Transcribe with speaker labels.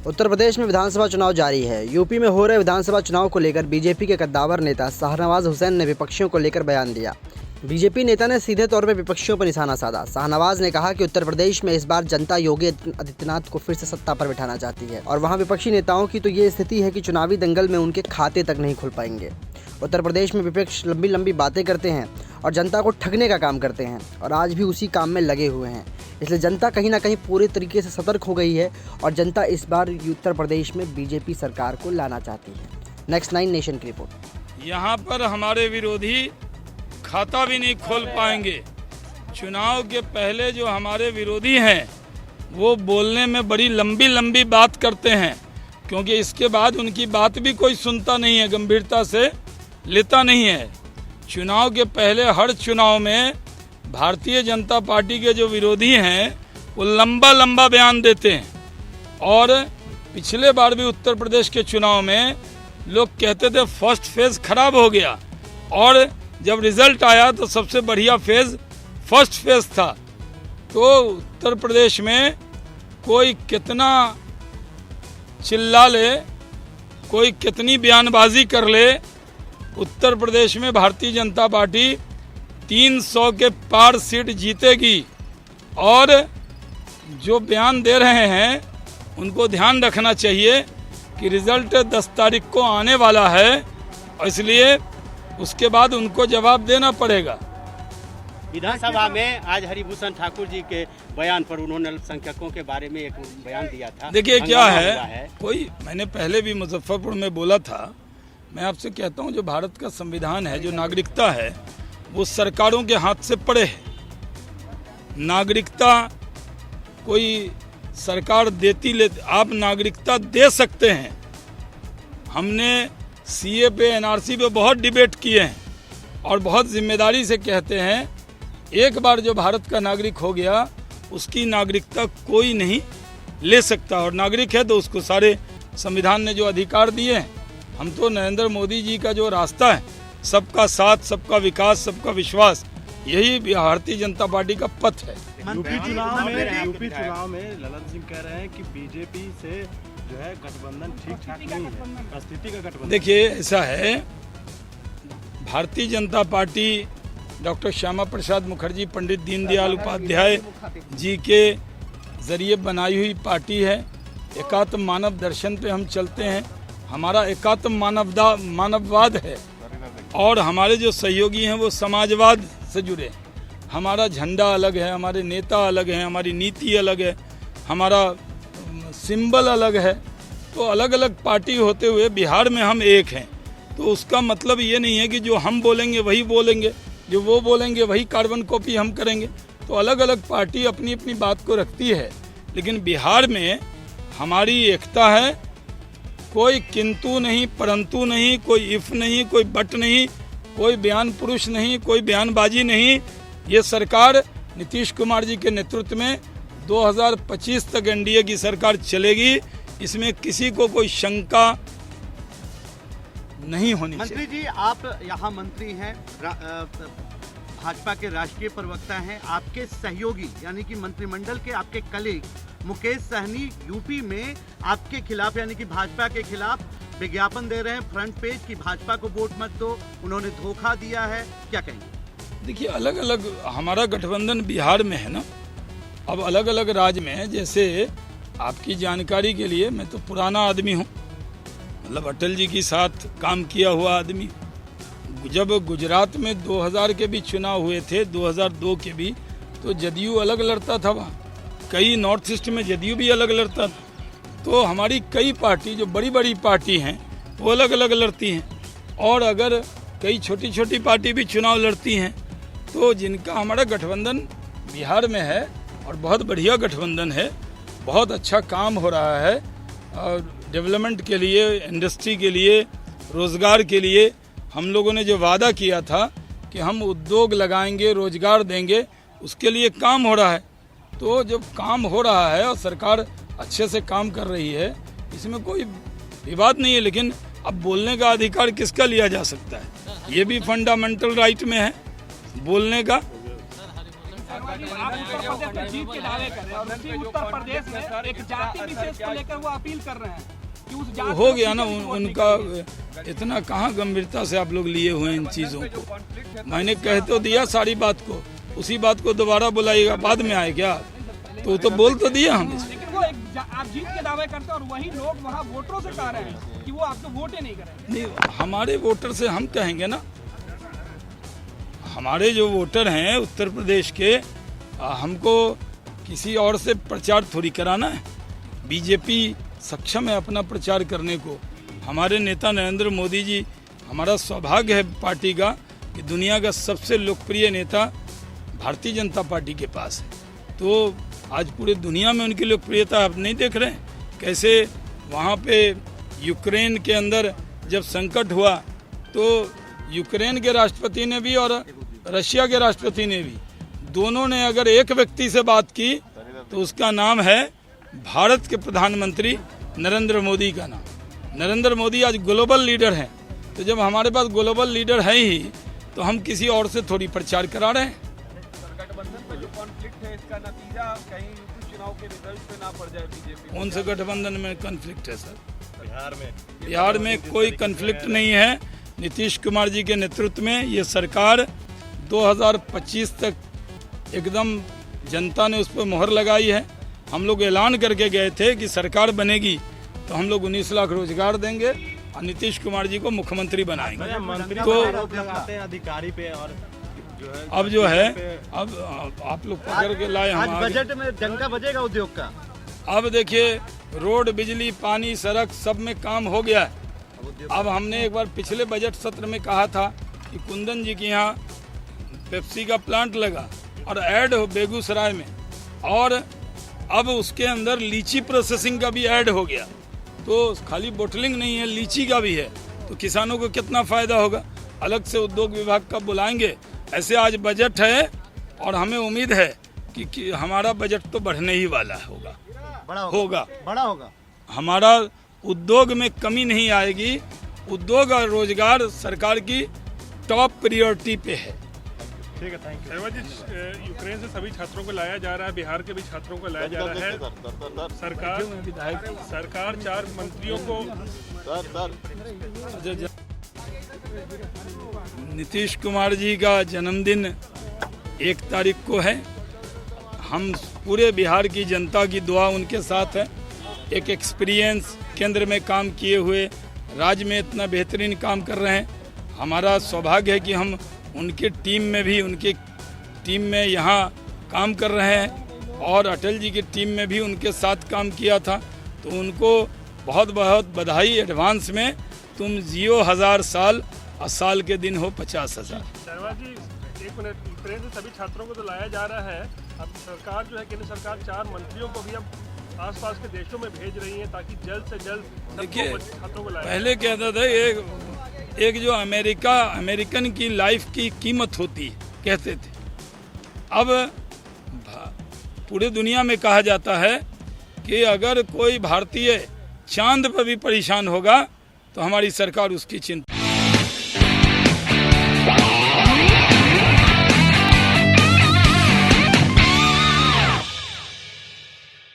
Speaker 1: उत्तर प्रदेश में विधानसभा चुनाव जारी है। यूपी में हो रहे विधानसभा चुनाव को लेकर बीजेपी के कद्दावर नेता शाहनवाज हुसैन ने विपक्षियों को लेकर बयान दिया। बीजेपी नेता ने सीधे तौर पर विपक्षियों पर निशाना साधा। शाहनवाज ने कहा कि उत्तर प्रदेश में इस बार जनता योगी आदित्यनाथ को फिर से सत्ता पर बिठाना चाहती है और वहां विपक्षी नेताओं की तो ये स्थिति है कि चुनावी दंगल में उनके खाते तक नहीं खुल पाएंगे। उत्तर प्रदेश में विपक्ष लंबी लंबी बातें करते हैं और जनता को ठगने का काम करते हैं और आज भी उसी काम में लगे हुए हैं। इसलिए जनता कहीं ना कहीं पूरे तरीके से सतर्क हो गई है और जनता इस बार उत्तर प्रदेश में बीजेपी सरकार को लाना चाहती है। नेक्स्ट 9 नेशन की रिपोर्ट।
Speaker 2: यहाँ पर हमारे विरोधी खाता भी नहीं खोल पाएंगे। चुनाव के पहले जो हमारे विरोधी हैं वो बोलने में बड़ी लंबी लंबी बात करते हैं, क्योंकि इसके बाद उनकी बात भी कोई सुनता नहीं है, गंभीरता से लेता नहीं है। चुनाव के पहले हर चुनाव में भारतीय जनता पार्टी के जो विरोधी हैं वो लंबा लंबा बयान देते हैं और पिछले बार भी उत्तर प्रदेश के चुनाव में लोग कहते थे फर्स्ट फेज खराब हो गया और जब रिजल्ट आया तो सबसे बढ़िया फेज फर्स्ट फेज था। तो उत्तर प्रदेश में कोई कितना चिल्ला ले, कोई कितनी बयानबाजी कर ले, उत्तर प्रदेश में भारतीय जनता पार्टी 300 के पार सीट जीतेगी। और जो बयान दे रहे हैं उनको ध्यान रखना चाहिए कि रिजल्ट 10 तारीख को आने वाला है और इसलिए उसके बाद उनको जवाब देना पड़ेगा।
Speaker 3: विधानसभा में आज हरिभूषण ठाकुर जी के बयान पर उन्होंने अल्पसंख्यकों के बारे में एक बयान दिया था।
Speaker 2: देखिए क्या है, कोई मैंने पहले भी मुजफ्फरपुर में बोला था, मैं आपसे कहता हूं जो भारत का संविधान है, जो नागरिकता है, वो सरकारों के हाथ से परे है। नागरिकता कोई सरकार देती ले, आप नागरिकता दे सकते हैं। हमने सीए पे, एनआरसी पे बहुत डिबेट किए हैं और बहुत जिम्मेदारी से कहते हैं एक बार जो भारत का नागरिक हो गया उसकी नागरिकता कोई नहीं ले सकता और नागरिक है तो उसको सारे संविधान ने जो अधिकार दिए हैं। हम तो नरेंद्र मोदी जी का जो रास्ता है, सबका साथ, सबका विकास, सबका विश्वास, यही भारतीय जनता पार्टी का पथ है।
Speaker 4: यूपी चुनाव में ललन सिंह कह रहे हैं कि बीजेपी से जो है गठबंधन ठीक ठाक नहीं है, स्थिति का गठबंधन।
Speaker 2: देखिए ऐसा है, भारतीय जनता पार्टी डॉक्टर श्यामा प्रसाद मुखर्जी, पंडित दीनदयाल उपाध्याय जी के जरिए बनाई हुई पार्टी है। एकात्म मानव दर्शन पे हम चलते हैं, हमारा एकात्म मानववाद है और हमारे जो सहयोगी हैं वो समाजवाद से जुड़े हैं। हमारा झंडा अलग है, हमारे नेता अलग हैं, हमारी नीति अलग है, हमारा सिंबल अलग है। तो अलग अलग पार्टी होते हुए बिहार में हम एक हैं। तो उसका मतलब ये नहीं है कि जो हम बोलेंगे वही बोलेंगे, जो वो बोलेंगे वही कार्बन कॉपी हम करेंगे। तो अलग अलग पार्टी अपनी अपनी बात को रखती है, लेकिन बिहार में हमारी एकता है। कोई किंतु नहीं, परंतु नहीं, कोई इफ नहीं, कोई बट नहीं, कोई बयान पुरुष नहीं, कोई बयानबाजी नहीं। ये सरकार नीतीश कुमार जी के नेतृत्व में 2025 तक एनडीए की सरकार चलेगी, इसमें किसी को कोई शंका नहीं होनी चाहिए।
Speaker 3: मंत्री जी, आप यहाँ मंत्री हैं, भाजपा के राष्ट्रीय प्रवक्ता हैं, आपके सहयोगी यानी कि मंत्रिमंडल के आपके कलीग मुकेश सहनी यूपी में आपके खिलाफ यानी कि भाजपा के खिलाफ विज्ञापन दे रहे हैं फ्रंट पेज की भाजपा को वोट मत दो, उन्होंने धोखा दिया है, क्या कहेंगे?
Speaker 2: देखिए अलग अलग हमारा गठबंधन बिहार में है ना, अब अलग अलग राज्य में, जैसे आपकी जानकारी के लिए मैं तो पुराना आदमी हूँ, मतलब अटल जी के साथ काम किया हुआ आदमी। जब गुजरात में 2000 के भी चुनाव हुए थे, 2002 के भी, तो जदयू अलग लड़ता था वहाँ, कई नॉर्थ ईस्ट में जदयू भी अलग लड़ता था। तो हमारी कई पार्टी जो बड़ी बड़ी पार्टी हैं वो अलग अलग लड़ती हैं और अगर कई छोटी छोटी पार्टी भी चुनाव लड़ती हैं, तो जिनका हमारा गठबंधन बिहार में है और बहुत बढ़िया गठबंधन है, बहुत अच्छा काम हो रहा है और डेवलपमेंट के लिए, इंडस्ट्री के लिए, रोज़गार के लिए हम लोगों ने जो वादा किया था कि हम उद्योग लगाएंगे, रोजगार देंगे, उसके लिए काम हो रहा है। तो जब काम हो रहा है और सरकार अच्छे से काम कर रही है, इसमें कोई विवाद नहीं है। लेकिन अब बोलने का अधिकार किसका लिया जा सकता है, ये भी फंडामेंटल राइट में है बोलने का।
Speaker 5: आप उत्तर प्रदेश में जीत के दावे कर रहे हैं और उसी उत्तर प्रदेश में एक जाति विशेष को लेकर वो अपील कर रहे हैं कि उस जाति
Speaker 2: हो गया ना उनका। इतना कहाँ गंभीरता से आप लोग लिए हुए हैं इन चीज़ों को। मैंने कह तो दिया सारी बात को, उसी बात को दोबारा बुलाइएगा, बाद में आए क्या? तो बोल तो दिया हम।
Speaker 5: लेकिन वो आप जीत के दावे करते हैं और वही लोग वहाँ वोटरों से कह रहे हैं कि वो आपको वोट ही नहीं करेंगे।
Speaker 2: नहीं, हमारे वोटर से हम कहेंगे ना, हमारे जो वोटर हैं उत्तर प्रदेश के, हमको किसी और से प्रचार थोड़ी कराना है। बीजेपी सक्षम है अपना प्रचार करने को। हमारे नेता नरेंद्र मोदी जी, हमारा सौभाग्य है पार्टी का कि दुनिया का सबसे लोकप्रिय नेता भारतीय जनता पार्टी के पास है। तो आज पूरे दुनिया में उनकी लोकप्रियता आप नहीं देख रहे हैं कैसे? वहाँ पे यूक्रेन के अंदर जब संकट हुआ तो यूक्रेन के राष्ट्रपति ने भी और रशिया के राष्ट्रपति ने भी, दोनों ने अगर एक व्यक्ति से बात की तो उसका नाम है भारत के प्रधानमंत्री नरेंद्र मोदी का नाम। नरेंद्र मोदी आज ग्लोबल लीडर हैं। तो जब हमारे पास ग्लोबल लीडर है ही तो हम किसी और से थोड़ी प्रचार करा रहे हैं।
Speaker 6: गठबंधन में जो कॉन्फ्लिक्ट है, इसका नतीजा कहीं यूपी चुनाव के रिजल्ट पे ना पड़ जाए बीजेपी?
Speaker 2: कौन से गठबंधन में कॉन्फ्लिक्ट है सर?
Speaker 4: बिहार में
Speaker 2: कोई कॉन्फ्लिक्ट नहीं है। नीतीश कुमार जी के नेतृत्व में ये सरकार 2025 तक एकदम जनता ने उस पर मोहर लगाई है। हम लोग ऐलान करके गए थे कि सरकार बनेगी तो हम लोग 19 लाख रोजगार देंगे और नीतीश कुमार जी को मुख्यमंत्री बनाएंगे। तो
Speaker 4: लगाते हैं अधिकारी पे और
Speaker 2: जो है अब आप लोग पकड़ के लाए हम
Speaker 3: आज बजट में डंका बजेगा उद्योग का।
Speaker 2: अब देखिए, रोड, बिजली, पानी, सड़क सब में काम हो गया है। अब हमने एक बार पिछले बजट सत्र में कहा था कि कुंदन जी के यहाँ पेप्सी का प्लांट लगा और ऐड हो बेगूसराय में, और अब उसके अंदर लीची प्रोसेसिंग का भी ऐड हो गया। तो खाली बोटलिंग नहीं है, लीची का भी है। तो किसानों को कितना फायदा होगा। अलग से उद्योग विभाग का बुलाएंगे। ऐसे आज बजट है और हमें उम्मीद है कि हमारा बजट तो बढ़ने ही वाला होगा।
Speaker 3: बड़ा होगा।
Speaker 2: हमारा उद्योग में कमी नहीं आएगी। उद्योग और रोजगार सरकार की टॉप प्रायोरिटी पे है।
Speaker 4: ठीक है, thank you.
Speaker 7: Sehwag ji, Ukraine से सभी छात्रों को लाया जा रहा है, बिहार के भी छात्रों को लाया जा रहा है। सरकार 4 मंत्रियों को
Speaker 2: नीतीश कुमार जी का जन्मदिन 1 तारीख को है। हम पूरे बिहार की जनता की दुआ उनके साथ है। एक एक्सपीरियंस केंद्र में काम किए हुए, राज्य में इतना बेहतरीन काम कर रहे हैं। हमारा सौभाग्य है कि हम उनके टीम में यहाँ काम कर रहे हैं और अटल जी की टीम में भी उनके साथ काम किया था। तो उनको बहुत बहुत बधाई एडवांस में। तुम जियो 1000 साल और साल के दिन हो 50,000।
Speaker 7: सहवाग जी, 1 मिनट, यूक्रेन से सभी छात्रों को तो लाया जा रहा है। अब सरकार जो है, केंद्र सरकार 4 मंत्रियों को भी अब आसपास के देशों में भेज रही है ताकि जल्द से जल्द
Speaker 2: देखिए,
Speaker 7: छात्रों को लाया।
Speaker 2: पहले कहता था एक जो अमेरिकन की लाइफ की कीमत होती है कहते थे, अब पूरे दुनिया में कहा जाता है कि अगर कोई भारतीय चांद पर भी परेशान होगा तो हमारी सरकार उसकी चिंता